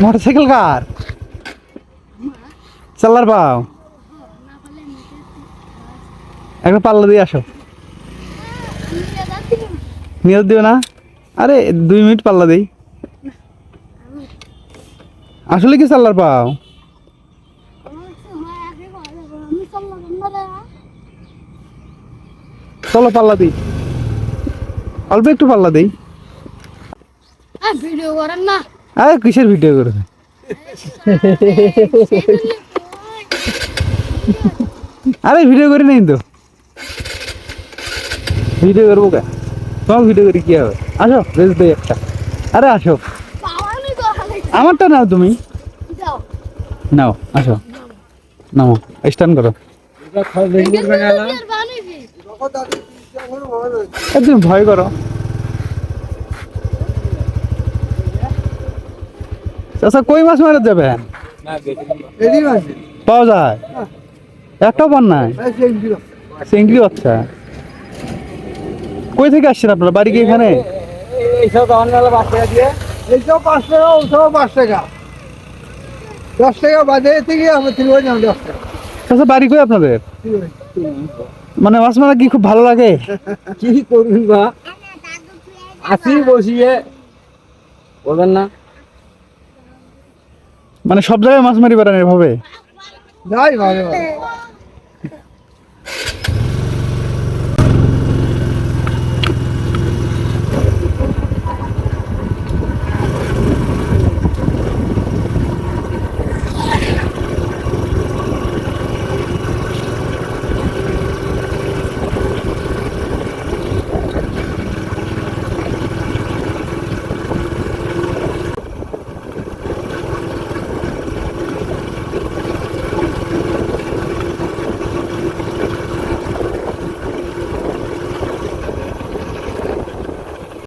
motorcycle কার চালার পাও একটা পাল্লা দিয়ে আসো নিয়ে দিও না আরে 2 মিনিট পাল্লা দেই আসলে কি চালার পাও চলো পাল্লা দিই অল্প একটু পাল্লা দেই ভিডিও করেন না আরে কিসের ভিডিও করবে আরে ভিডিও করি নাই তো ভিডিও করবো কে তোমার ভিডিও করি কি হবে আসো রেস দেই একটা আরে আসো আমারটা নাও তুমি নাও আসো নামো স্ট্যান্ড করো তুমি ভয় করো আচ্ছা কই মাছ মারা যাবে পাওয়া যায় একটাও পান নাই চিংড়ি আচ্ছা কই থেকে আসছেন আপনারা বাড়ি কি এখানে এইসব 5 টাকা দিয়ে এইসব 5 টাকা ওসব 5 টাকা 10 টাকা বাদে থেকে আমরা তিনবার যাম 10 টাকা আচ্ছা বাড়ি কই আপনাদের মানে মাছ মারা কি খুব ভালো লাগে কি করবি বা আসি বসিয়ে বলবেন না মানে সব জায়গায় মাছ মারি বেড়ান এভাবে যাই ভালো